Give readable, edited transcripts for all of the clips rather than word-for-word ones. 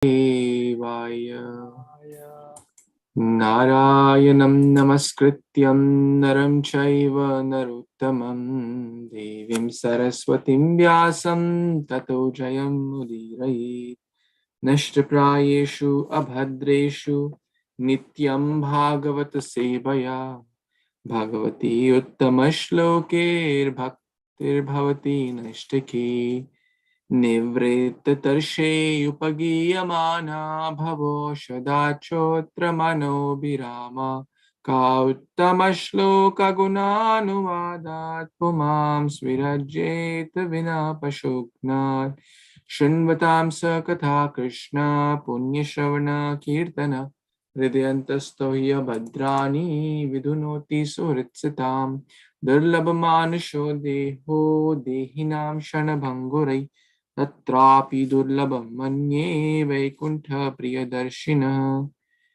Devaya Narayanam Namaskrityam Naram Chaiva Naruttamam Devim Saraswatim Vyasam Tato Jayam Udirayet Nashtaprayeshu Abhadreshu Nityaṁ bhāgavata-sevayā Bhagavati Uttamashloker Bhaktir Bhavati Nashtaki Nivritta-tarshe upagiyamana Bhavo Shadachotra Manobhirama Ka Uttamashloka Gunanuvadat Pumam Svirajeta Vina Pashuknat Shrunvatam Sakatha Krishna Punya Shravana Kirtana Hridayantastohya Bhadrani Vidunoti Suritsitam Durlabhamanusho Deho Dehinam Shanabhangurai Tatrapi Durlabham Manye Vaikuntha Priyadarshina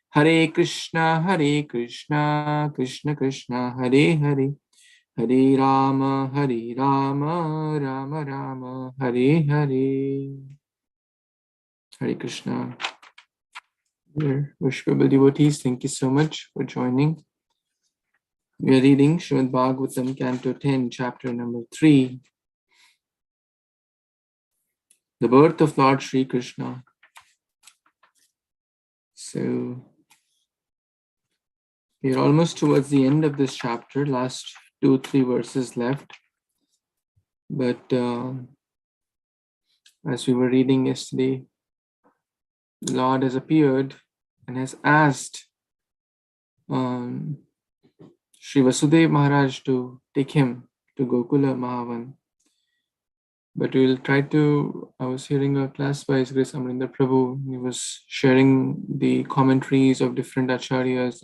Hare Kṛṣṇa Krishna Krishna Hare Hare Hare Rama Rama Rama Hare Hare. Hare Krishna. Dear worshipable devotees, thank you so much for joining. We are reading Śrīmad-Bhāgavatam, Canto 10, Chapter number 3, the birth of Lord Śrī Krishna. So, we are almost towards the end of this chapter, last 2-3 verses left. But as we were reading yesterday, the Lord has appeared and has asked Shri Vasudeva Maharaj to take him to Gokula Mahavan. But we will try to, I was hearing a class by His Grace Amrinder Prabhu. He was sharing the commentaries of different acharyas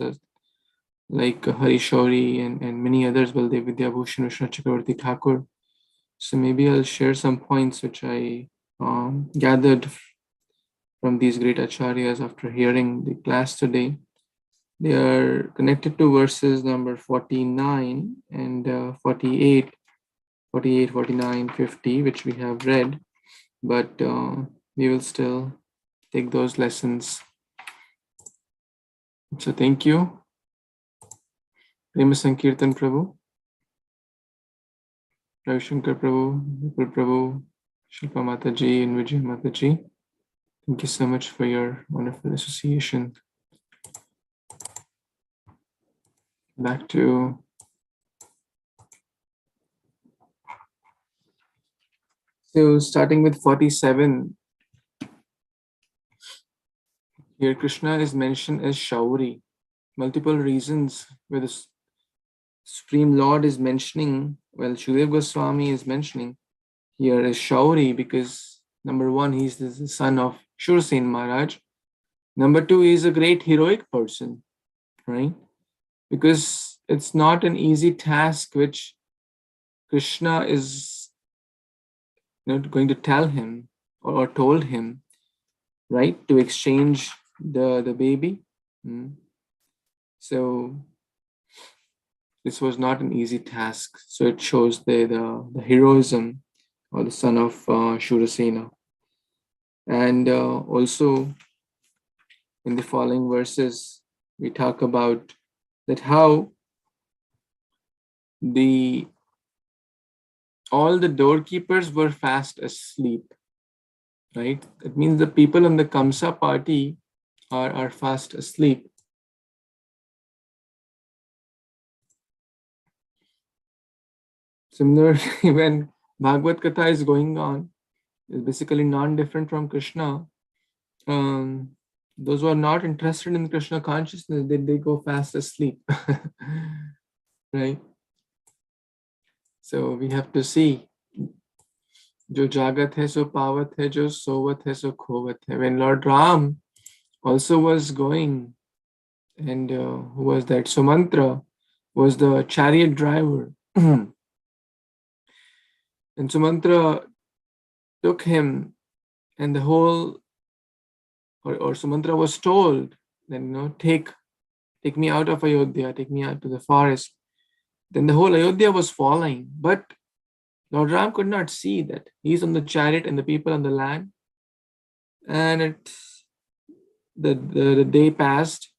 like Hari Shauri and many others, Baldev Vidyabhushan, Vishnu Chakravarti Thakur. So maybe I'll share some points which I gathered from these great acharyas after hearing the class today. They are connected to verses number 49 and 48, 49, 50, which we have read, but we will still take those lessons. So thank you. Prema Sankirtan Prabhu, Ravi Shankar Prabhu, Vipul Prabhu, Shilpa Mataji and Vijay Mataji. Thank you so much for your wonderful association. Back to so starting with 47. Here Krishna is mentioned as Shauri. Multiple reasons where the Supreme Lord is mentioning, well, Shukadeva Goswami is mentioning here is Shauri because number one, he's the son of Shursen Maharaj. Number two, he's a great heroic person, right? Because it's not an easy task which Krishna is going to tell him or told him, right? To exchange the baby. So this was not an easy task. So it shows the heroism of the son of Shurasena. And also in the following verses, we talk about that how all the doorkeepers were fast asleep, right? That means the people on the Kamsa party are fast asleep. Similarly, when Bhagavad Katha is going on, it's basically non-different from Krishna. Those who are not interested in Krishna consciousness, they go fast asleep, right? So we have to see, jo jagat hai so pavat hai, jo sovat hai so khovat hai. When Lord Ram also was going, and who was that? Sumantra was the chariot driver. And Sumantra took him, and the whole, or Sumantra was told, then take me out of Ayodhya, take me out to the forest. Then the whole Ayodhya was falling, but Lord Ram could not see that he's on the chariot and the people on the land, and the day passed,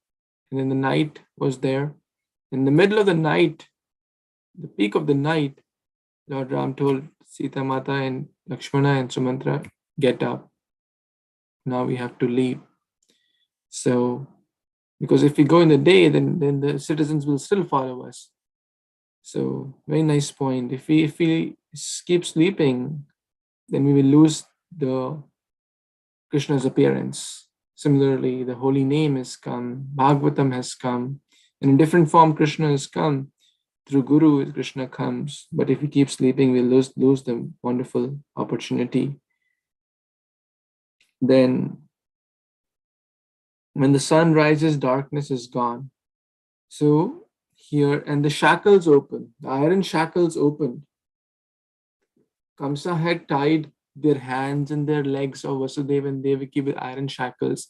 and then the night was there. In the middle of the night, the peak of the night, Lord Ram told Sita Mata and Lakshmana and Sumantra, get up. Now we have to leave. So, because if we go in the day, then the citizens will still follow us. So, very nice point. If we keep sleeping, then we will lose the Krishna's appearance. Similarly, the holy name has come, Bhagavatam has come, and in different form Krishna has come. Through Guru, Krishna comes. But if we keep sleeping, we'll lose the wonderful opportunity. Then, when the sun rises, darkness is gone. So here, and the shackles open, the iron shackles opened. Kamsa had tied their hands and their legs of Vasudeva and Devaki with iron shackles.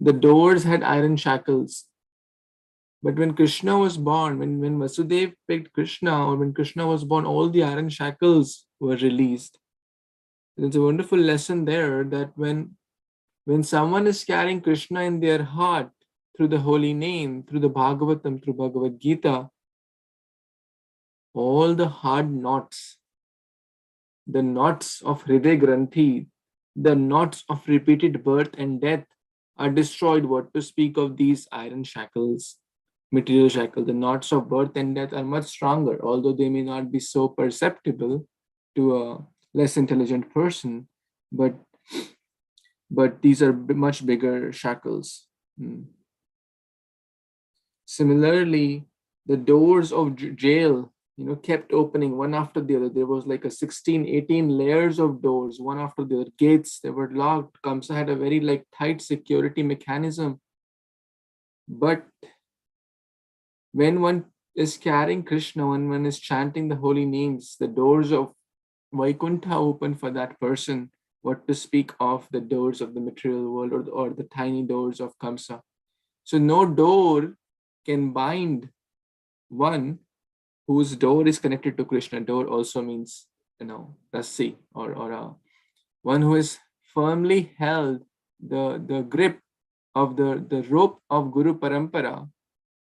The doors had iron shackles. But when Krishna was born, when Vasudeva picked Krishna, or when Krishna was born, all the iron shackles were released. There's a wonderful lesson there that when someone is carrying Krishna in their heart through the holy name, through the Bhagavatam, through Bhagavad Gita, all the hard knots, the knots of Hriday Granthi, the knots of repeated birth and death are destroyed. What to speak of these iron shackles, material shackles? The knots of birth and death are much stronger, although they may not be so perceptible to a less intelligent person, but these are much bigger shackles. Similarly, the doors of jail, kept opening one after the other. There was like a 16, 18 layers of doors, one after the other. Gates, they were locked. Kamsa had a very tight security mechanism. But when one is carrying Krishna, when one is chanting the holy names, the doors of Vaikuntha open for that person. What to speak of the doors of the material world, or the tiny doors of Kamsa. So no door can bind one whose door is connected to Krishna. Door also means, rassi, or one who is firmly held the grip of the rope of Guru Parampara.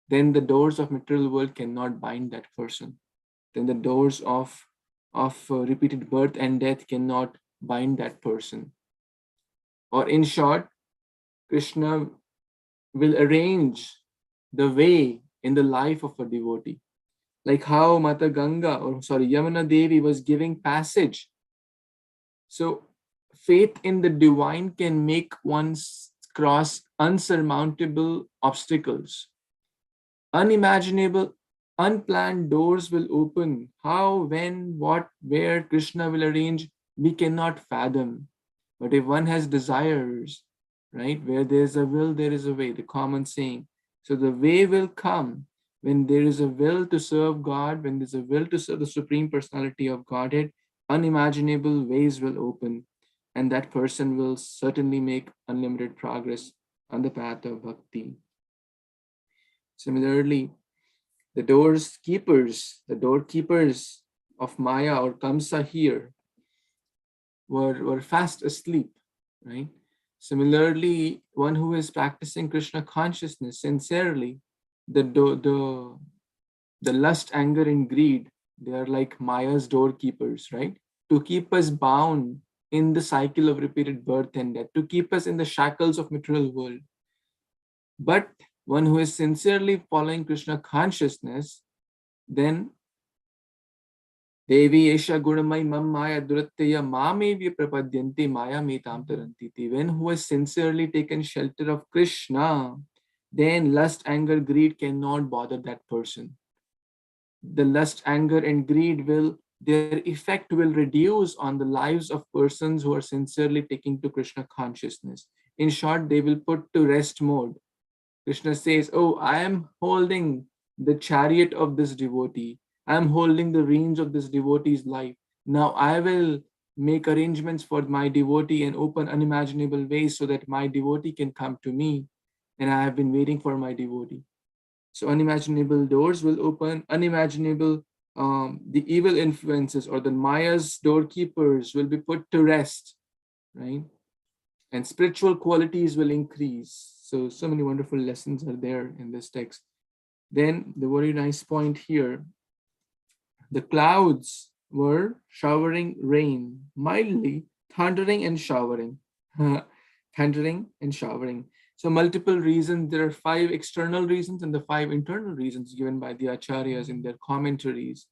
Then the doors of material world cannot bind that person. Then the doors of repeated birth and death cannot bind that person. Or in short, Krishna will arrange the way in the life of a devotee. Like how Mata Ganga, Yamuna Devi was giving passage. So faith in the divine can make one cross unsurmountable obstacles. Unimaginable, unplanned doors will open. How, when, what, where Krishna will arrange, we cannot fathom. But if one has desires, right, where there is a will, there is a way, the common saying. So the way will come when there is a will to serve God, when there's a will to serve the Supreme Personality of Godhead. Unimaginable ways will open, and that person will certainly make unlimited progress on the path of bhakti. Similarly, the doorkeepers of Maya or Kamsa here were fast asleep, right? Similarly, one who is practicing Krishna consciousness sincerely, the lust, anger, and greed, they are like Maya's doorkeepers, right? To keep us bound in the cycle of repeated birth and death, to keep us in the shackles of material world. But one who is sincerely following Krishna consciousness, then Devi Esha Gunamai Mam Maya Duratteya Mamevya Prapadyanti Maya Metam Tarantiti. When who has sincerely taken shelter of Krishna, then lust, anger, greed cannot bother that person. The lust, anger, and greed their effect will reduce on the lives of persons who are sincerely taking to Krishna consciousness. In short, they will put to rest mode. Krishna says, oh, I am holding the chariot of this devotee. I am holding the reins of this devotee's life. Now I will make arrangements for my devotee and open unimaginable ways so that my devotee can come to me. And I have been waiting for my devotee. So unimaginable doors will open, unimaginable, the evil influences or the Maya's doorkeepers will be put to rest, right? and spiritual qualities will increase. So many wonderful lessons are there in this text. Then the very nice point here, the clouds were showering rain, mildly thundering and showering. Thundering and showering. So multiple reasons. There are 5 external reasons and the 5 internal reasons given by the acharyas in their commentaries.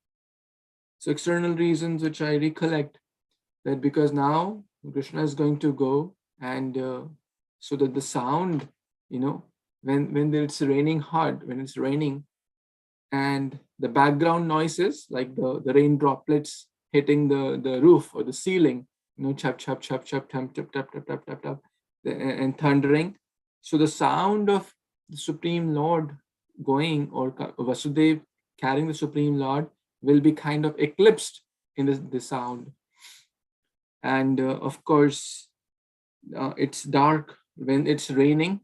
So external reasons which I recollect, that because now Krishna is going to go, and so that the sound, when it's raining hard, when it's raining, and the background noises like the rain droplets hitting the roof or the ceiling, chap chap chap chap tap tap tap tap tap tap tap, and thundering. So the sound of the Supreme Lord going, or Vasudev carrying the Supreme Lord, will be kind of eclipsed in the sound. And of course, it's dark when it's raining.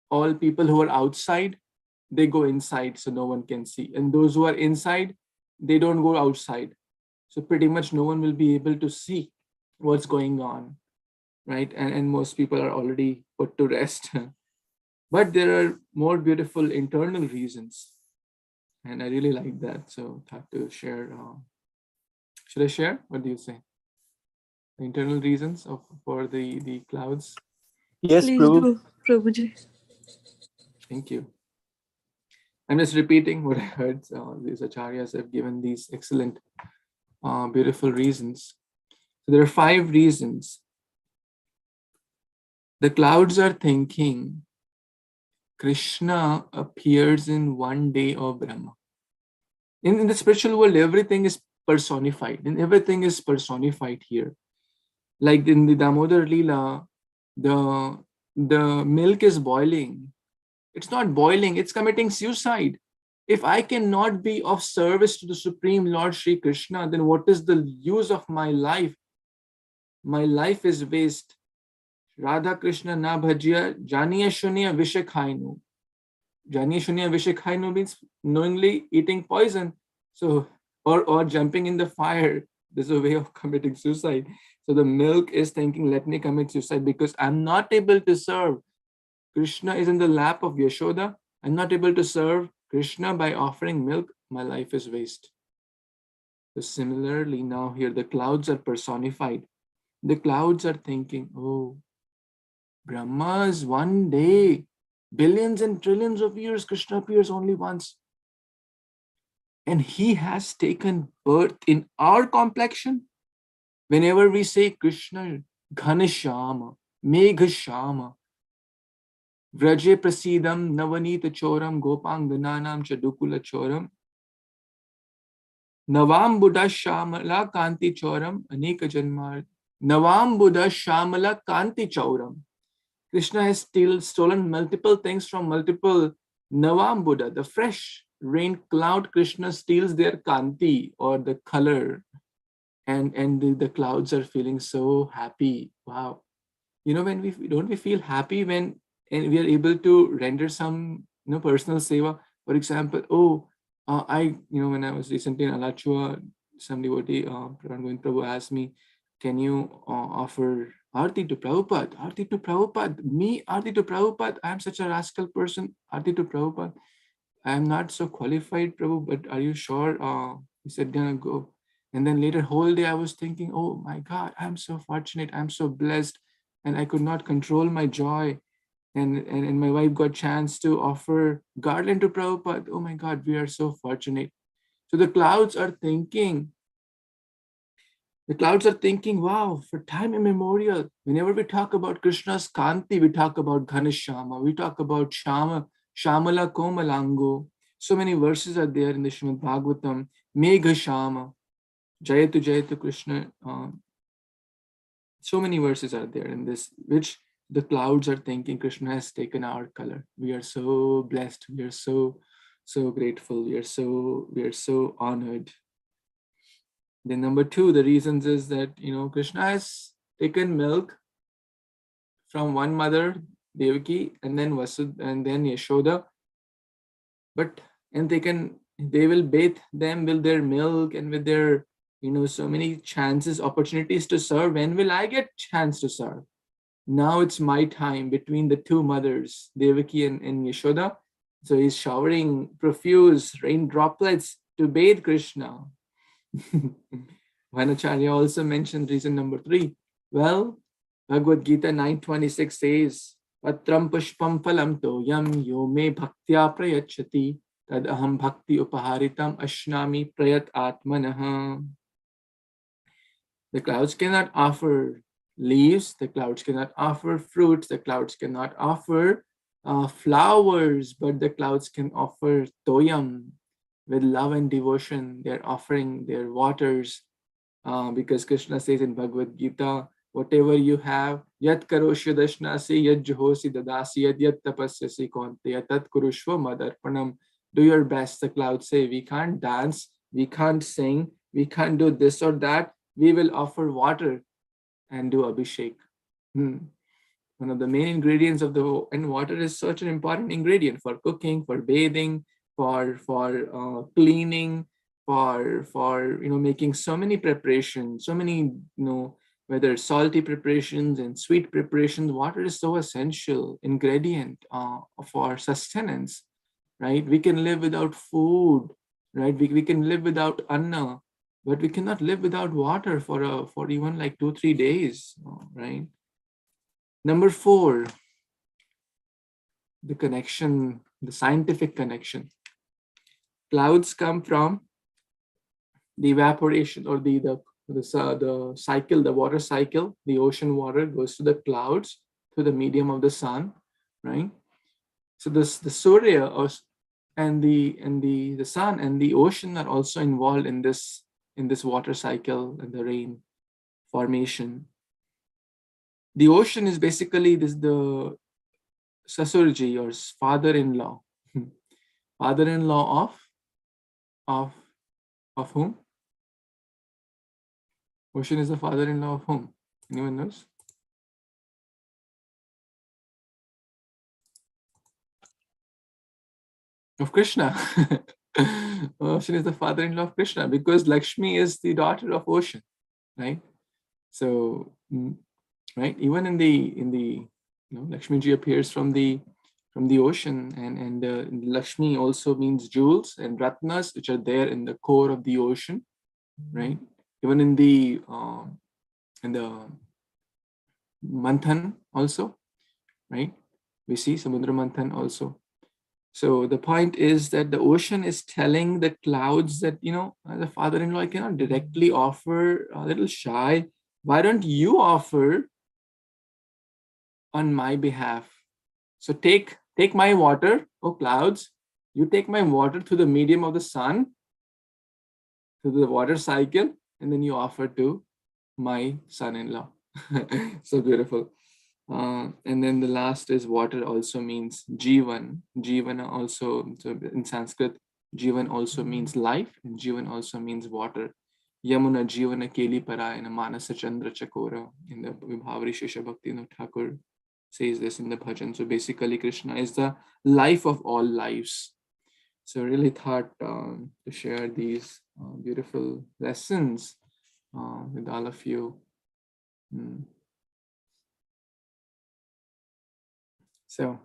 All people who are outside, they go inside so no one can see. And those who are inside, they don't go outside. So pretty much no one will be able to see what's going on, right? And most people are already put to rest. But there are more beautiful internal reasons. And I really like that. So I have to share. Should I share? What do you say? The internal reasons for the clouds? Yes, Please Prabhu. do, Prabhuji. Thank you. I'm just repeating what I heard. These acharyas have given these excellent, beautiful reasons. So there are 5 reasons. The clouds are thinking Krishna appears in one day of Brahma. In the spiritual world, everything is personified, and everything is personified here. Like in the Damodar Leela, the milk is boiling. It's not boiling, it's committing suicide. If I cannot be of service to the Supreme Lord Shri Krishna, then what is the use of my life? My life is waste. Radha Krishna na bhajiya janiya shunya vishakhainu. Janiya shunya vishakhainu means knowingly eating poison. So, or jumping in the fire. There's a way of committing suicide. So the milk is thinking, let me commit suicide because I'm not able to serve. Krishna is in the lap of Yashoda. I'm not able to serve Krishna by offering milk. My life is waste. So similarly, now here the clouds are personified. The clouds are thinking, oh, Brahma's one day, billions and trillions of years, Krishna appears only once. And he has taken birth in our complexion. Whenever we say Krishna, Ghanashama, Meghashama, Vraje Prasidam, Navanita Choram, Gopang Gananam Chadukula Choram, Navam Buddha Shamala Kanti Choram, Aneka Janmar, Navam Buddha Shamala Kanti Choram. Krishna has still stolen multiple things from multiple Navam Buddha, the fresh rain cloud. Krishna steals their Kanti, or the color, and the clouds are feeling so happy. Wow. When we feel happy when we are able to render some personal seva. For example, when I was recently in Alachua, some devotee, Pradhan Prabhu, asked me, can you offer Arti to Prabhupada? Arti to Prabhupada? Me, Arti to Prabhupada? I am such a rascal person. Arti to Prabhupada? I am not so qualified, Prabhu, but are you sure? He said, gonna go. And then later, whole day I was thinking, oh my God, I'm so fortunate. I'm so blessed. And I could not control my joy. And my wife got chance to offer garland to Prabhupada. Oh my God, we are so fortunate. So the clouds are thinking, wow, for time immemorial, whenever we talk about Krishna's Kanti, we talk about Ghanashama, we talk about Shamala Komalango. So many verses are there in the Śrīmad-Bhāgavatam. Meghashama, Jayatu Krishna. So many verses are there in this, which the clouds are thinking Krishna has taken our color. We are so blessed. We are so grateful. We are so honored. Then number 2, the reasons is that Krishna has taken milk from one mother, Devaki, and then and then Yashoda. And they will bathe them with their milk and with their so many chances, opportunities to serve. When will I get chance to serve? Now it's my time between the two mothers, Devaki and Yashoda. So he's showering profuse rain droplets to bathe Krishna. Vanacharya also mentioned reason number 3. Well, Bhagavad Gita 9:26 says, Patram pushpam phalam toyam yo me bhaktya prayachati tad aham bhakti upaharitam ashnami prayat atmanaha. The clouds cannot offer leaves, the clouds cannot offer fruits, the clouds cannot offer flowers, but the clouds can offer toyam. With love and devotion, they're offering their waters, because Krishna says in Bhagavad Gita, whatever you have, yat karoshya dashnasi, yat juhosi dadasi, yat tapasyasi kaunteya, tat kurushva madarpanam. Do your best, the clouds say. We can't dance, we can't sing, we can't do this or that. We will offer water and do abhishek. One of the main ingredients of and water is such an important ingredient for cooking, for bathing, for cleaning, for making so many preparations, so many whether salty preparations and sweet preparations. Water is so essential ingredient for sustenance, right? We can live without food, right? We can live without anna, but we cannot live without water for even like 2-3 days, right? Number 4, the connection, the scientific connection. Clouds come from the evaporation or the cycle, the water cycle. The ocean water goes to the clouds through the medium of the sun, right? So the Surya and the sun and the ocean are also involved in this water cycle and the rain formation. The ocean is basically the Sasurji or father-in-law. Father-in-law of whom? Ocean is the father-in-law of whom? Anyone knows? Of Krishna. Ocean is the father-in-law of Krishna because Lakshmi is the daughter of ocean, right? So, right, even in the Lakshmi ji appears from the ocean, and Lakshmi also means jewels and ratnas, which are there in the core of the ocean, right? Even in the Manthan also, right? We see Samudra Manthan also. So the point is that the ocean is telling the clouds that, as a father-in-law, I cannot directly offer, a little shy. Why don't you offer on my behalf? So take my water, oh clouds, you take my water through the medium of the sun, through the water cycle, and then you offer to my son-in-law. So beautiful. And then the last is water also means jivan. Jivana also, so in Sanskrit, jivan also means life, and jivan also means water. Yamuna jivana keli parayana manasa chandra chakora. In the Vibhavari Shesha Bhakti Thakur says this in the bhajan. So basically Krishna is the life of all lives. So really thought to share these beautiful lessons with all of you. So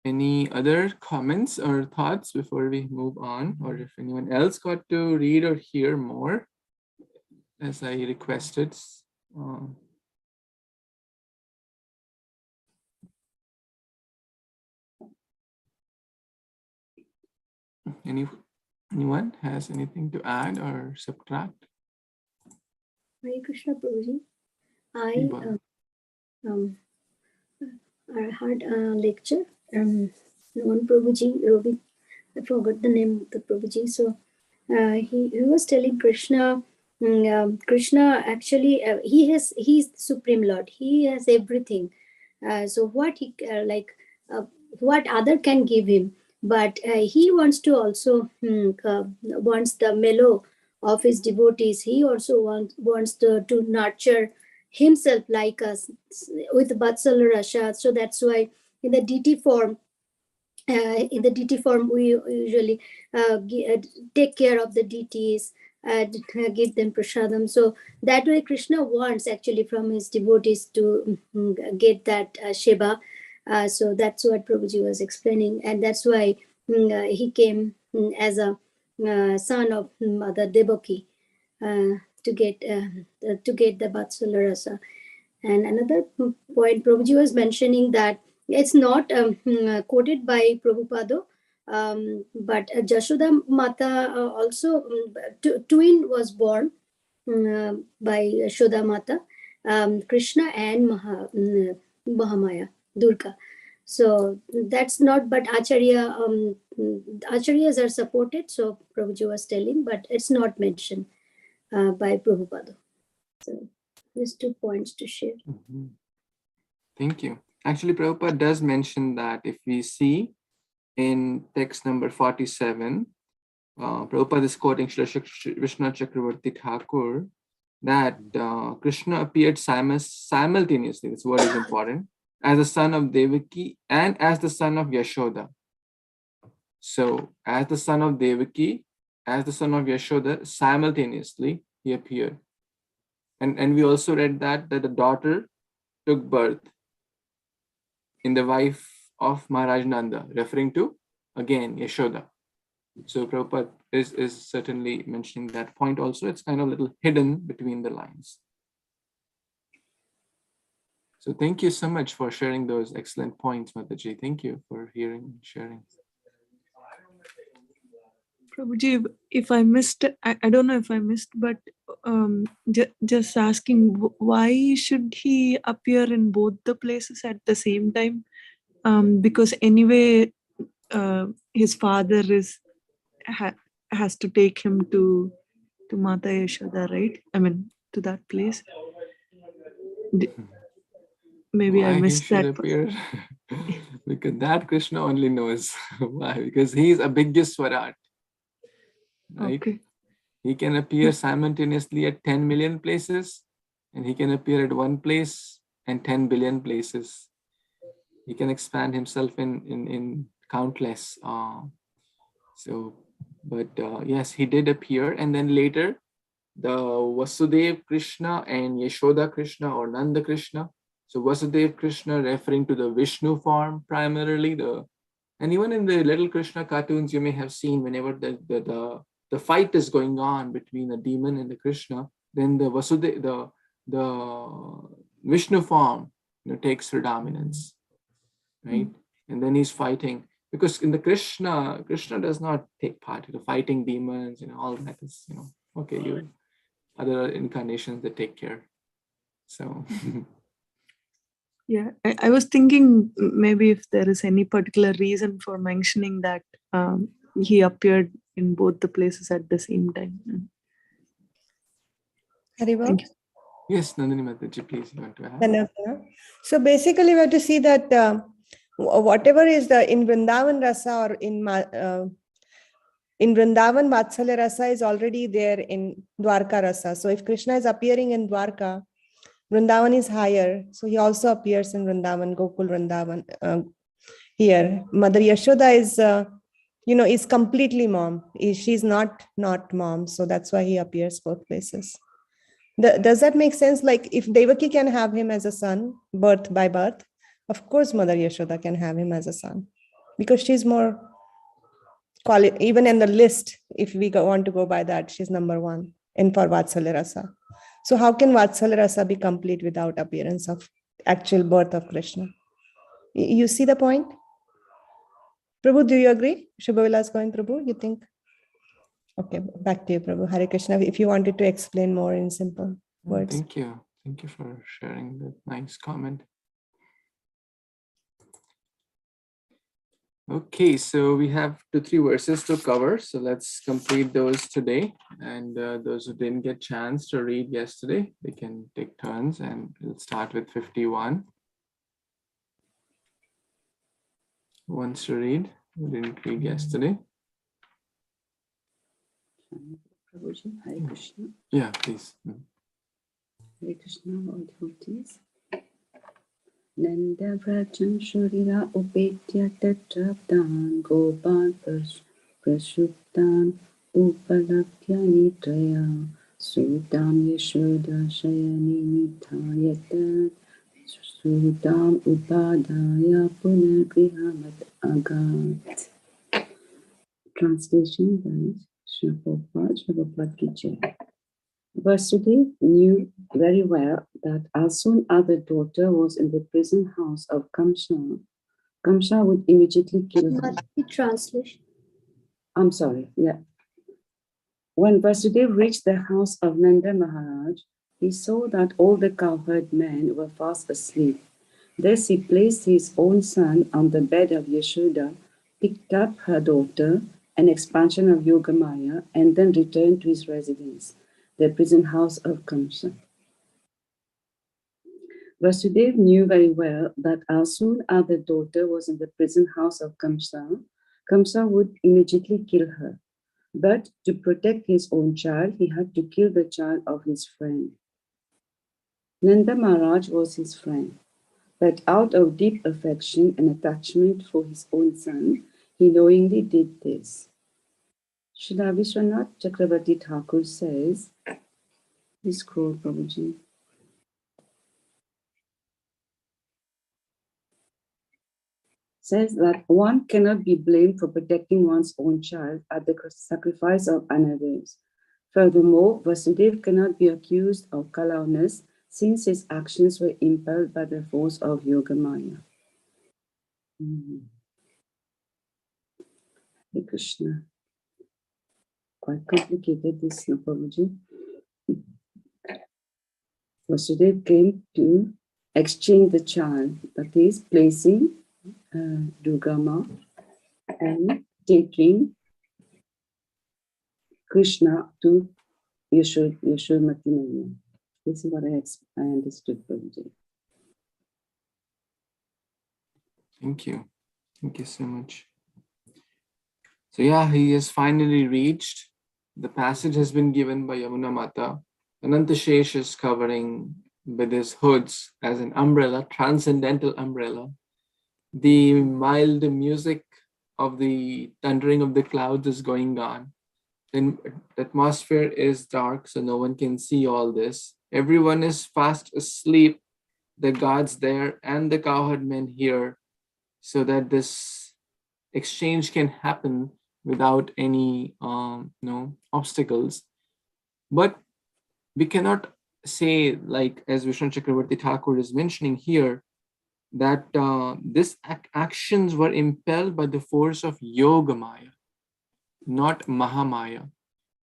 any other comments or thoughts before we move on, or if anyone else got to read or hear more as I requested? Anyone has anything to add or subtract? Hare Kṛṣṇa Prabhuji. I had a lecture. One Prabhuji, Robi, I forgot the name of the Prabhuji. So he was telling Krishna, Krishna actually he's Supreme Lord. He has everything. So what he what other can give him, but he wants to also wants the mellow of his devotees. He also wants to nurture himself like us with Vatsala Rasha. So that's why in the deity form, we usually take care of the deities, give them prasadam. So that way Krishna wants actually from his devotees to get that Sheba. So that's what Prabhuji was explaining, and that's why he came as a son of Mother Devaki to get the Vatsalya Rasa. And another point Prabhuji was mentioning that it's not quoted by Prabhupada, but Yashoda Mata also twin was born by Yashoda Mata, Krishna and Mahamaya, Durga. So that's not, but Acharyas are supported, so Prabhuji was telling, but it's not mentioned by Prabhupada. So these 2 points to share. Thank you. Actually, Prabhupada does mention that if we see in text number 47, Prabhupada is quoting Srila Vishnu Chakravarti Thakur, that Krishna appeared simultaneously, this word is important, as the son of Devaki and as the son of Yashoda. So, as the son of Devaki, as the son of Yashoda, simultaneously he appeared. And we also read that the daughter took birth in the wife of Maharaj Nanda, referring to, again, Yashoda. So Prabhupada is certainly mentioning that point also. It's kind of a little hidden between the lines. So thank you so much for sharing those excellent points, Mataji. Thank you for hearing and sharing. Prabhuji, if I missed, I don't know if I missed, but just asking, why should he appear in both the places at the same time? Because anyway, his father has to take him to Mata Yashoda, right? I mean, to that place. Maybe Why I missed he should that. Appear? Because that Krishna only knows. Why? Because he is a biggest Swarat. Right? Okay. He can appear simultaneously at 10 million places, and he can appear at one place and 10 billion places. He can expand himself in countless. Yes, he did appear, and then later the Vasudev Krishna and Yashoda Krishna or Nanda Krishna. So Vasudev Krishna referring to the Vishnu form primarily. And even in the little Krishna cartoons, you may have seen whenever the fight is going on between the demon and the Krishna, then the Vasudev, the Vishnu form, takes predominance, right? And then he's fighting, because in the Krishna does not take part in the fighting demons, all that is, okay, other incarnations that take care. So yeah, I was thinking maybe if there is any particular reason for mentioning that he appeared in both the places at the same time. Thank you. Yes, Nandini Mataji, please, you want to add? So basically, we have to see that whatever is in Vrindavan Rasa or in Vrindavan, Vatsalya Rasa is already there in Dwarka Rasa. So if Krishna is appearing in Dwarka, Vrindavan is higher. So he also appears in Vrindavan, Gokul Vrindavan here. Mother Yashoda is completely mom. She's not mom. So that's why he appears both places. Does that make sense? Like if Devaki can have him as a son, birth by birth, of course Mother Yashoda can have him as a son, because she's more even in the list, if we want to go by that, she's number one in for Vatsalya Rasa. So how can Vatsalya Rasa be complete without appearance of actual birth of Krishna? You see the point? Prabhu, do you agree? Shubhavila is going, Prabhu, you think? Okay, back to you, Prabhu. Hare Krishna, if you wanted to explain more in simple words. Thank you. Thank you for sharing that nice comment. Okay, so we have 2-3 verses to cover. So let's complete those today. And those who didn't get a chance to read yesterday, they can take turns, and we'll start with 51. Who wants to read? Who didn't read yesterday? Prabhuji, Hare Krishna. Yeah, please. Hare Krishna, all devotees. Nanda Vrajam Shurira Upetya Tatraptan Gopan Prashuptan Upalabhya nitraya Sutam Yashoda Shayani Nithayatat Sutam Upadaya Punagrihamat Agat. Translation by Srila Prabhupada Ki Jai. Vasudeva knew very well that as soon as the daughter was in the prison house of Kamsa, Kamsa would immediately kill her. Not the translation. I'm sorry, yeah. When Vasudeva reached the house of Nanda Maharaj, he saw that all the cowherd men were fast asleep. Thus he placed his own son on the bed of Yashoda, picked up her daughter, an expansion of Yogamaya, and then returned to his residence, the prison house of Kamsa. Vasudeva knew very well that as soon as the daughter was in the prison house of Kamsa, Kamsa would immediately kill her. But to protect his own child, he had to kill the child of his friend. Nanda Maharaj was his friend, but out of deep affection and attachment for his own son, he knowingly did this. Srila Vishwanath Chakravarti Thakur says, please scroll, Prabhuji. Says that one cannot be blamed for protecting one's own child at the sacrifice of another's. Furthermore, Vasudeva cannot be accused of callousness since his actions were impelled by the force of Yogamaya. Hare Kṛṣṇa. Quite complicated this, no, Prabhuji. Vasudeva came to exchange the child, that is, placing Durgama and taking Krishna to Yashodamati Maya. This is what I understood, Prabhuji. Thank you. Thank you so much. So yeah, he has finally reached. The passage has been given by Yamuna Mata. Anantashesh is covering with his hoods as an umbrella, transcendental umbrella. The mild music of the thundering of the clouds is going on. The atmosphere is dark, so no one can see all this. Everyone is fast asleep, the gods there and the cowherd men here, so that this exchange can happen without any obstacles. But we cannot say, like as Vishnu Chakravarti Thakur is mentioning here, that these actions were impelled by the force of Yogamaya, not Mahamaya.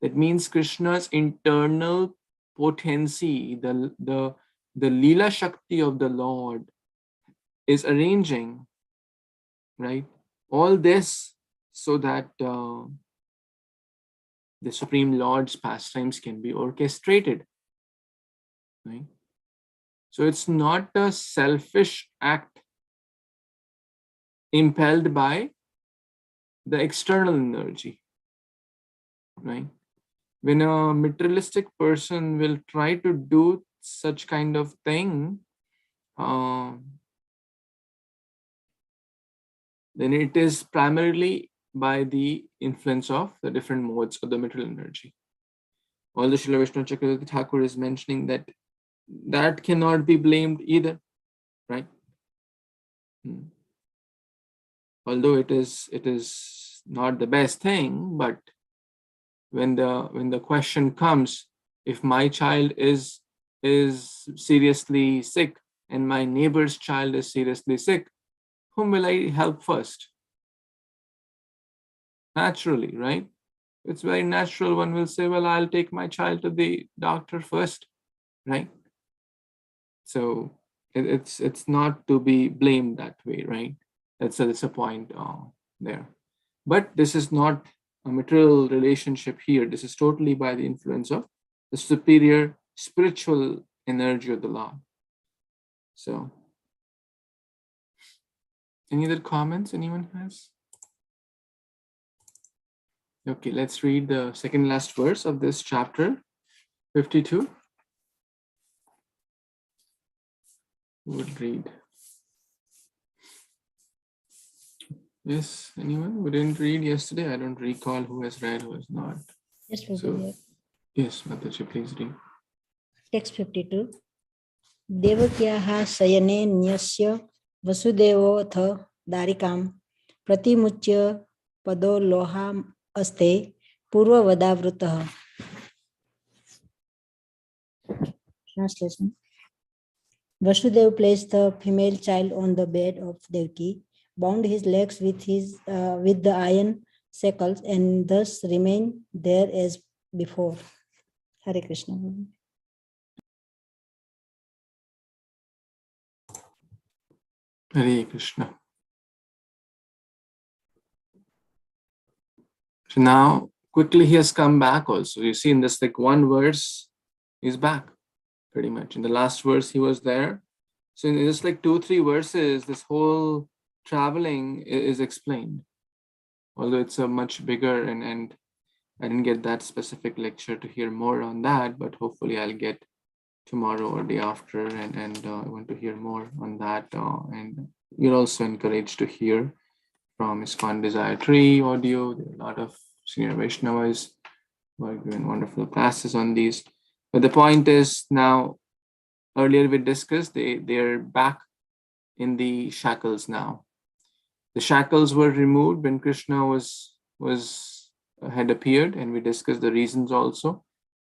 That means Krishna's internal potency, the Leela Shakti of the Lord is arranging, right, all this so that the Supreme Lord's pastimes can be orchestrated, right? So it's not a selfish act impelled by the external energy, right? When a materialistic person will try to do such kind of thing, then it is primarily by the influence of the different modes of the material energy. Although Srila Vishnu Chakravarti Thakur is mentioning that that cannot be blamed either, right? Although it is not the best thing, but when the question comes, if my child is seriously sick and my neighbor's child is seriously sick, whom will I help first? Naturally, right? It's very natural. One will say, well, I'll take my child to the doctor first, right? So it's not to be blamed that way, right? That's a point there. But this is not a material relationship here. This is totally by the influence of the superior spiritual energy of the Lord. So, any other comments anyone has? Okay, let's read the second last verse of this chapter, 52. Who would read? Yes, anyone who didn't read yesterday? I don't recall who has read, who has not. Yes, So, Prabhupada. yes, Mataji, please read. Text 52. Devakyaha sayanennyasya vasudevoth darikam pratimuchya pado loha aste purvavadavrutah. Translation. Vasudeva placed the female child on the bed of Devaki, bound his legs with the iron shackles, and thus remained there as before. Hare Kṛṣṇa. Hare Krishna. So now, quickly he has come back also. You see in this like one verse, he's back pretty much. In the last verse, he was there. So in just like 2-3 verses, this whole traveling is explained. Although it's a much bigger and I didn't get that specific lecture to hear more on that, but hopefully I'll get tomorrow or day after, and I want to hear more on that. And you're also encouraged to hear from ISKCON Desire Tree audio. There are a lot of senior Vaishnavas who are giving wonderful classes on these. But the point is now, earlier we discussed, they're back in the shackles now. The shackles were removed when Krishna had appeared, and we discussed the reasons also.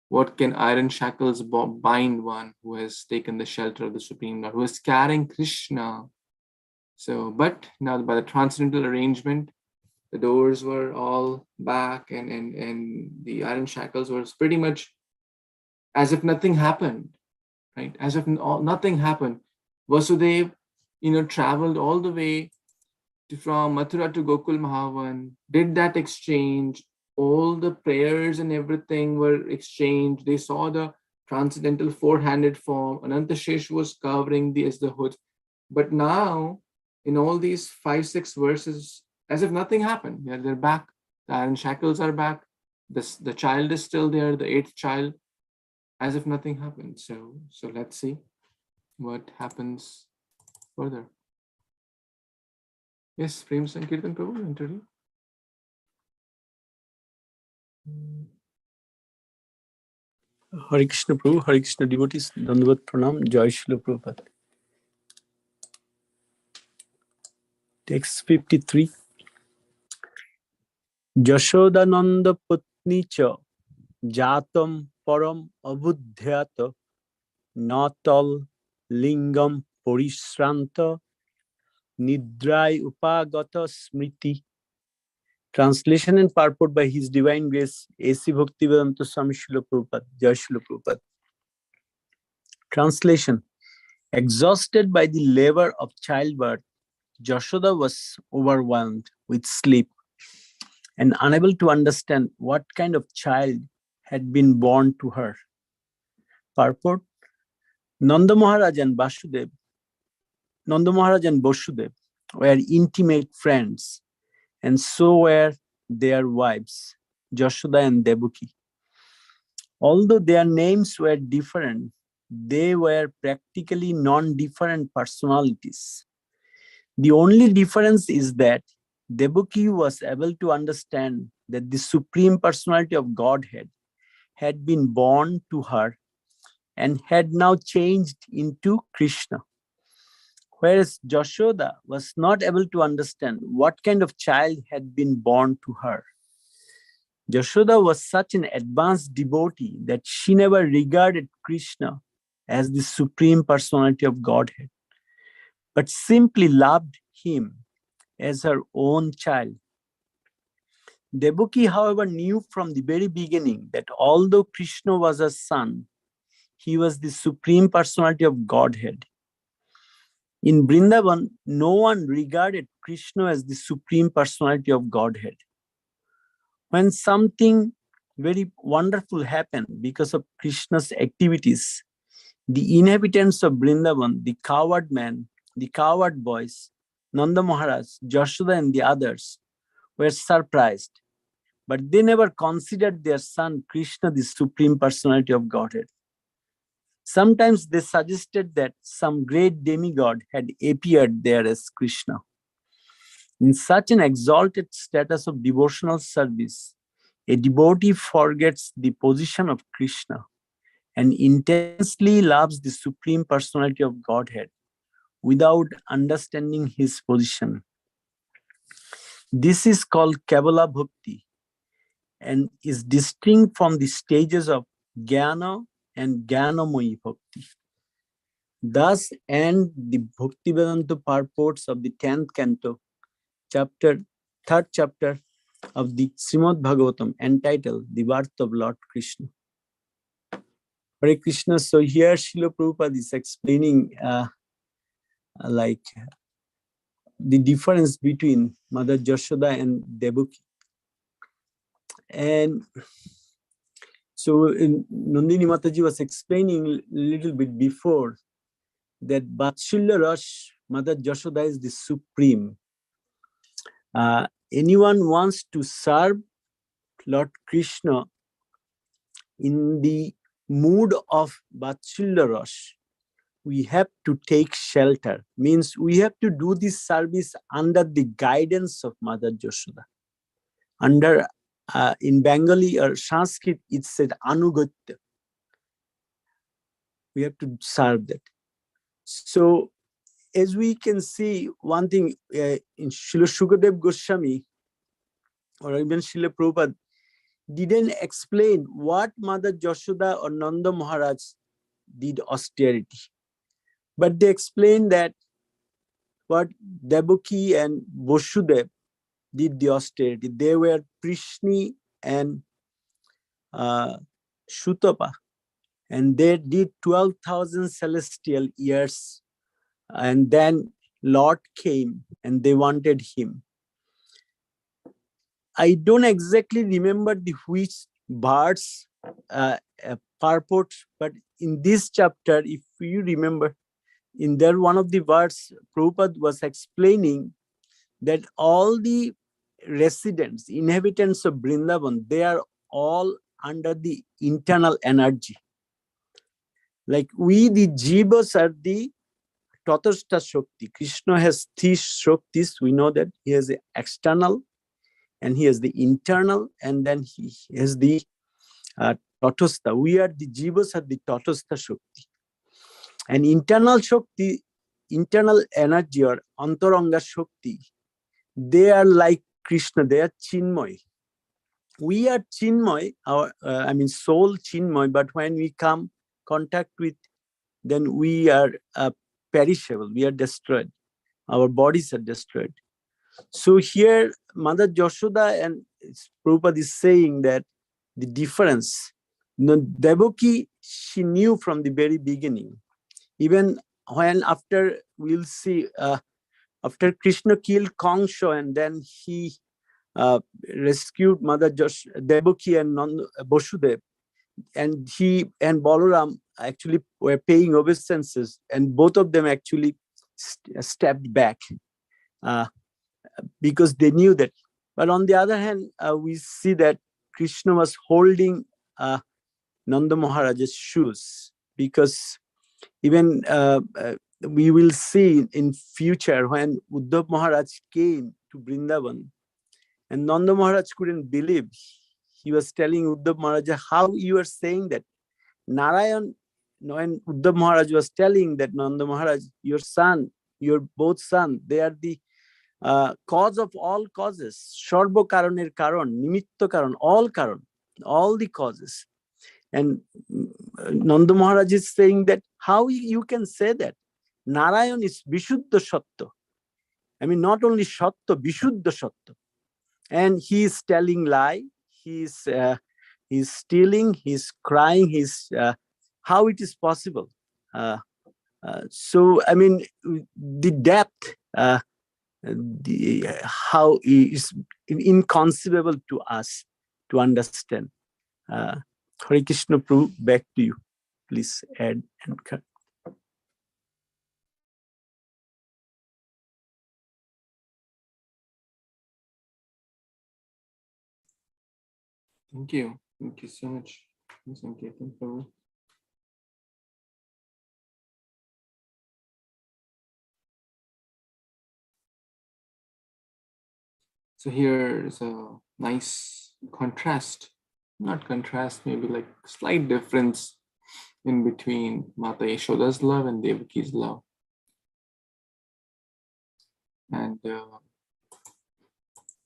What can iron shackles bind one who has taken the shelter of the Supreme Lord, who is carrying Krishna? So, but now by the transcendental arrangement, the doors were all back, and the iron shackles were pretty much as if nothing happened, right? As if nothing happened. Vasudeva, traveled all the way from Mathura to Gokul Mahavan, did that exchange. All the prayers and everything were exchanged. They saw the transcendental four-handed form. Anantashesh was covering as the hood. But now, in all these 5-6 verses, as if nothing happened. They're back. The iron shackles are back. The child is still there, the 8th child, as if nothing happened. So let's see what happens further. Yes, Prem Sankirtan Prabhu, interview. Hare Kṛṣṇa Prabhu, Hare Kṛṣṇa devotees, Dandavat Pranam, Jai Śrīla Prabhupada. Text 53. Yashodananda Putni cha Jatam Param Abudhyata Natal Lingam Parishranta Nidrai Upagata Smriti. Translation and purport by His Divine Grace A.C. Bhaktivedanta Swami Śrīla Prabhupada, Jai Śrīla Prabhupada. Translation. Exhausted by the labor of childbirth, Yashoda was overwhelmed with sleep and unable to understand what kind of child had been born to her. Purport. Nanda Maharaj and Vasudev were intimate friends, and so were their wives, Yashoda and Devaki. Although their names were different, they were practically non-different personalities. The only difference is that Devaki was able to understand that the Supreme Personality of Godhead had been born to her and had now changed into Krishna. Whereas Yashoda was not able to understand what kind of child had been born to her. Yashoda was such an advanced devotee that she never regarded Krishna as the Supreme Personality of Godhead, but simply loved him as her own child. Devaki, however, knew from the very beginning that although Krishna was her son, he was the Supreme Personality of Godhead. In Vrindavan, no one regarded Krishna as the Supreme Personality of Godhead. When something very wonderful happened because of Krishna's activities, the inhabitants of Vrindavan, the coward man, the coward boys, Nanda Maharaj, Yashoda and the others were surprised, but they never considered their son Krishna the Supreme Personality of Godhead. Sometimes they suggested that some great demigod had appeared there as Krishna. In such an exalted status of devotional service, a devotee forgets the position of Krishna and intensely loves the Supreme Personality of Godhead without understanding his position. This is called Kevala Bhakti and is distinct from the stages of Jnana and Jnanamoyi Bhakti. Thus end the Bhakti-Vedanta purports of the 10th canto, third chapter of the Srimad-Bhāgavatam, entitled The Birth of Lord Krishna. Hare Krishna. So here Srila Prabhupada is explaining like the difference between Mother Yashoda and Devaki. And so Nandini Mataji was explaining a little bit before that Vatsalya Rash, Mother Yashoda is the supreme. Anyone wants to serve Lord Krishna in the mood of Vatsalya Rash, we have to take shelter. Means we have to do this service under the guidance of Mother Yashoda. Under, in Bengali or Sanskrit, it said Anugatya. We have to serve that. So, as we can see, one thing in Srila Shukadev Goswami or even Srila Prabhupada didn't explain what Mother Yashoda or Nanda Maharaj did austerity. But they explained that what Devaki and Vasudeva did the austerity. They were Prishni and Shutapa, and they did 12,000 celestial years, and then Lord came and they wanted him. I don't exactly remember the which verse purport, but in this chapter, if you remember, in there one of the verse, Prabhupada was explaining that all the residents, inhabitants of Vrindavan, they are all under the internal energy. Like we, the jivas, are the Tatastha Shakti. Krishna has three Shaktis. We know that he has the external, and he has the internal, and then he has the Tatastha. We are the jivas, are the Tatastha Shakti. And internal Shakti, internal energy or Antaranga Shakti, they are like Krishna, they are Chinmoy. We are Chinmoy, our soul Chinmoy, but when we come contact with, then we are perishable, we are destroyed. Our bodies are destroyed. So here, Mother Yashoda and Prabhupada is saying that the difference, Devaki, she knew from the very beginning. Even when after, we'll see, after Krishna killed Kangsha and then he rescued Mother Devaki and Vasudeva, and he and Balaram actually were paying obeisances, and both of them actually stepped back because they knew that. But on the other hand, we see that Krishna was holding Nanda Maharaj's shoes, because even we will see in future when Uddhav Maharaj came to Vrindavan, and Nanda Maharaj couldn't believe. He was telling Uddhav Maharaj, how you are saying that? Narayan, when Uddhav Maharaj was telling that Nanda Maharaj, your son, your both son, they are the cause of all causes. Sarva Karaner Karan, Nimitta Karan, all the causes. And Nanda Maharaj is saying that how you can say that? Narayan is Vishuddha Sattva. I mean, not only Sattva, Vishuddha Sattva. And he is telling lie, he's stealing, he's crying, he's how it is possible. So I mean, the depth, how is inconceivable to us to understand. Hare Krishna Prabhu, back to you. Please add and cut. Thank you. Thank you so much, Sankirtan Prabhu. So here is a nice contrast, not contrast, maybe like slight difference in between Mata Yashoda's love and Devaki's love. And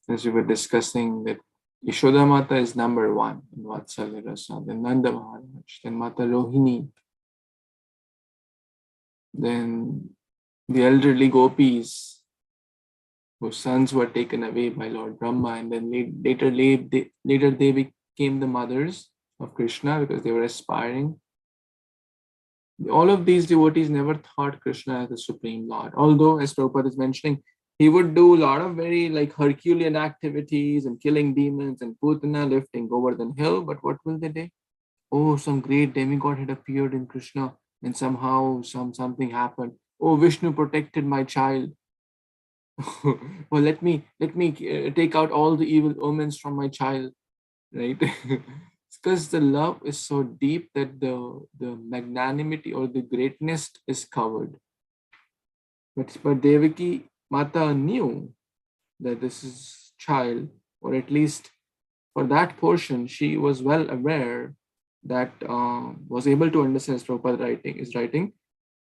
as we were discussing, that Yashoda Mata is number one in Vatsalya Rasa, then Nanda Maharaj, then Mata Rohini, then the elderly gopis whose sons were taken away by Lord Brahma, and then later they became the mothers of Krishna because they were aspiring. All of these devotees never thought Krishna as the Supreme Lord, although, as Prabhupada is mentioning, he would do a lot of very like Herculean activities and killing demons and Putana, lifting Govardhan hill. But what will they do? Oh, some great demigod had appeared in Krishna, and somehow something happened. Oh, Vishnu protected my child. Well, let me take out all the evil omens from my child, right? It's because the love is so deep that the magnanimity or the greatness is covered. But Devaki Mata knew that this is child, or at least for that portion, she was well aware that was able to understand, as Prabhupada is writing,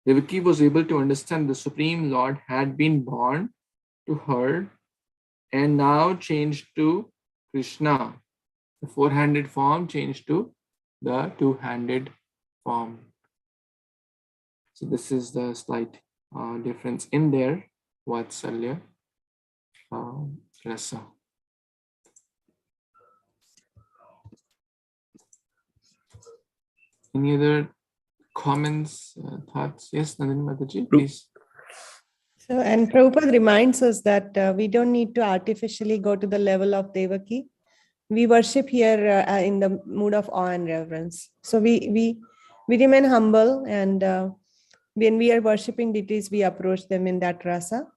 Devaki was able to understand the Supreme Lord had been born to her and now changed to Krishna. The four-handed form changed to the two-handed form. So this is the slight difference in their Vatsalya rasa. Any other comments, thoughts? Yes, Nandini Mataji, please. So, and Prabhupada reminds us that we don't need to artificially go to the level of Devaki. We worship here in the mood of awe and reverence. So we remain humble, and when we are worshiping deities, we approach them in that rasa,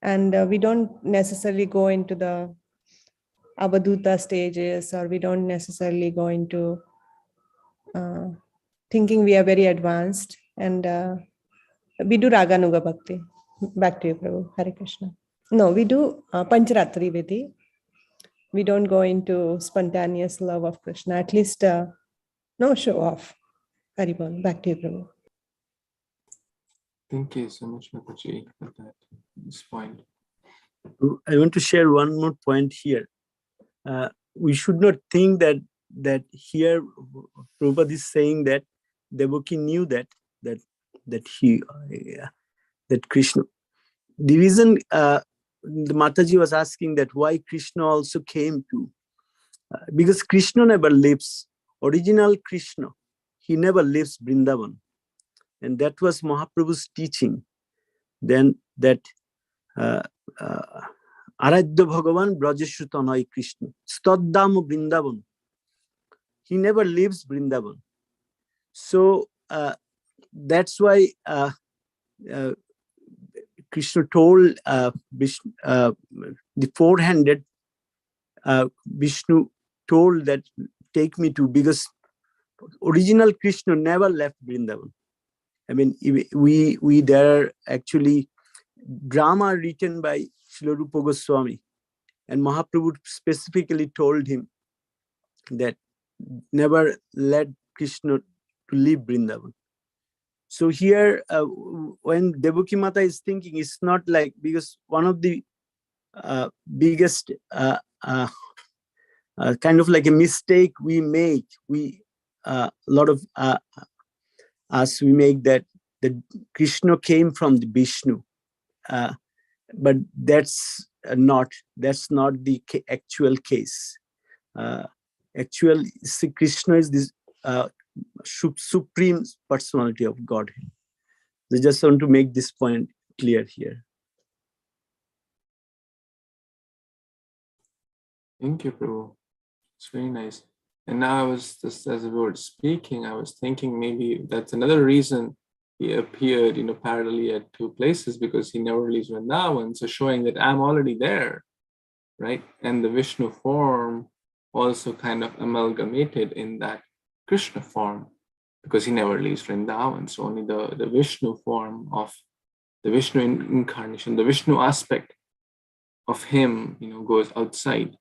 and we don't necessarily go into the avaduta stages, or we don't necessarily go into thinking we are very advanced, and we do Raganuga Bhakti. Back to you, Prabhu. Hare Kṛṣṇa. No, we do Pancharatri Vidhi. We don't go into spontaneous love of Krishna, at least no show off. Haribol, back to you, Prabhu. Thank you so much, Mataji, for this point. I want to share one more point here. We should not think that here Prabhupada is saying that Devaki knew that Krishna. The reason the Mataji was asking that why Krishna also came to, because Krishna never lives. Original Krishna, he never lives Vrindavan, and that was Mahaprabhu's teaching. Then that Aradya Bhagavan Brajeshu Tanai Krishna Staddam Vrindavan. He never lives Vrindavan. So that's why Krishna told the four-handed Vishnu told that take me to, because original Krishna never left Vrindavan. I mean, we there are actually drama written by Srila Rupa Goswami, and Mahaprabhu specifically told him that never let Krishna to leave Vrindavan. So here, when Devaki Mata is thinking, it's not like, because one of the biggest kind of like a mistake we make, a lot of us, we make that Krishna came from the Vishnu, but that's not the actual case. Actually, Krishna is this supreme personality of Godhead. I just want to make this point clear here. Thank you, Prabhu. It's very nice. And now I was just, as we were speaking, I was thinking maybe that's another reason he appeared, parallelly at two places, because he never leaves Vrindavan. So showing that I'm already there, right? And the Vishnu form also kind of amalgamated in that Krishna form, because he never leaves Vrindavan. So only the Vishnu form of the Vishnu incarnation, the Vishnu aspect of him, goes outside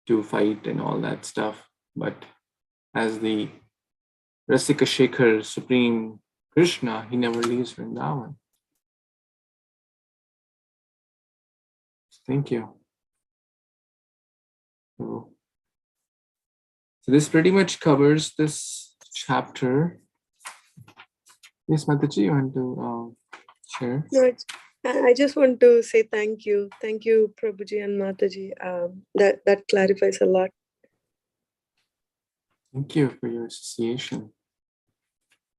to fight and all that stuff. But as the Rasika Shekhar, Supreme Krishna, he never leaves Vrindavan. Thank you. So this pretty much covers this chapter. Yes, Mataji, you want to share? No, I just want to say thank you. Thank you, Prabhuji and Mataji. That clarifies a lot. Thank you for your association.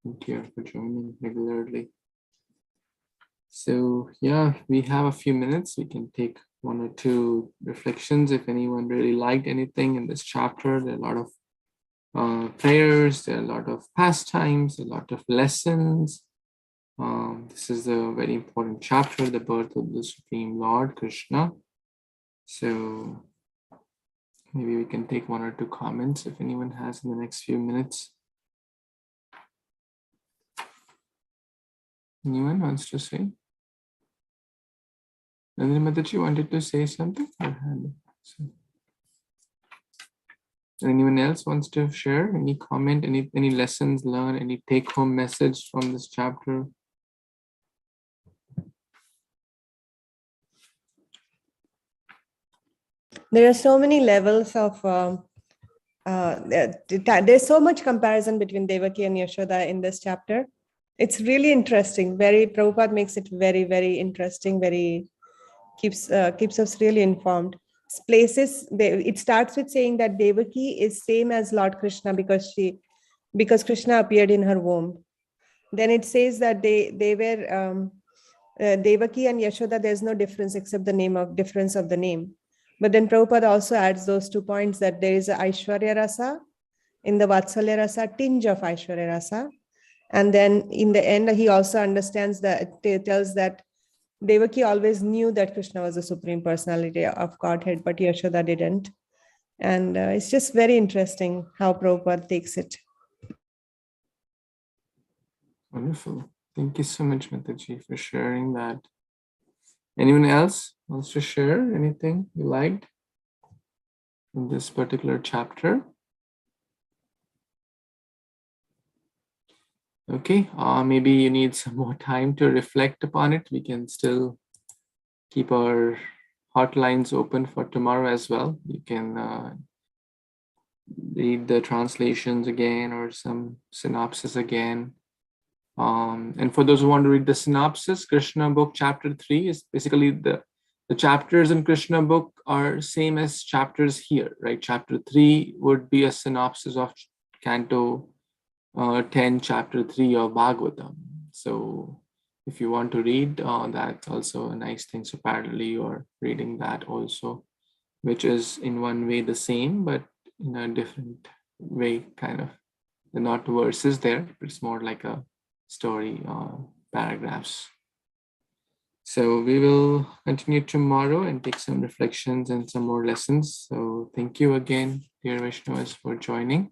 Thank you for joining regularly. So yeah, we have a few minutes. We can take one or two reflections. If anyone really liked anything in this chapter, there are a lot of prayers, there are a lot of pastimes, a lot of lessons. This is a very important chapter, the birth of the Supreme Lord Krishna. So maybe we can take one or two comments if anyone has in the next few minutes. Anyone wants to say? Mataji wanted to say something? Anyone else wants to share any comment, any lessons learned, any take-home message from this chapter? There are so many levels of there's so much comparison between Devaki and Yashoda in this chapter. It's really interesting. Prabhupada makes it very, very interesting. Keeps us really informed. It starts with saying that Devaki is same as Lord Krishna because Krishna appeared in her womb. Then it says that they were Devaki and Yashoda. There's no difference except the difference of the name. But then Prabhupada also adds those 2 points that there is a Aishwarya Rasa, in the Vatsalya Rasa, tinge of Aishwarya Rasa. And then in the end, he also understands that, tells that Devaki always knew that Krishna was the Supreme Personality of Godhead, but Yashoda didn't. And it's just very interesting how Prabhupada takes it. Wonderful. Thank you so much, Mataji, for sharing that. Anyone else wants to share anything you liked in this particular chapter? Okay, maybe you need some more time to reflect upon it. We can still keep our hotlines open for tomorrow as well. You can read the translations again or some synopsis again. And for those who want to read the synopsis, Krishna book chapter 3 is basically the chapters in Krishna book are same as chapters here, right? Chapter 3 would be a synopsis of Canto 10, chapter 3 of Bhagavatam. So if you want to read, that's also a nice thing. So parallelly you're reading that also, which is in one way the same, but in a different way, kind of. They're not verses there, but it's more like a story, paragraphs. So we will continue tomorrow and take some reflections and some more lessons. So thank you again, dear Vaishnavas, for joining.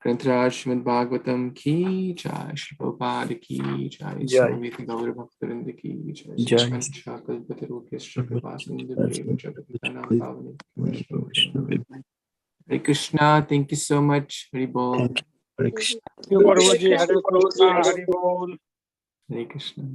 Śrīmad-Bhāgavatam ki jai, Śrī Prabhupada ki jai, Samveta Gaura Bhaktavinda ki jai, Pancha Kalpatarubhyascha Kripasindhubhyeva Jagatikanam Pavane. Hare Krishna, thank you so much. Hare Bol. Hare Kṛṣṇa. Hare Kṛṣṇa. Hare Krishna. Hare Krishna.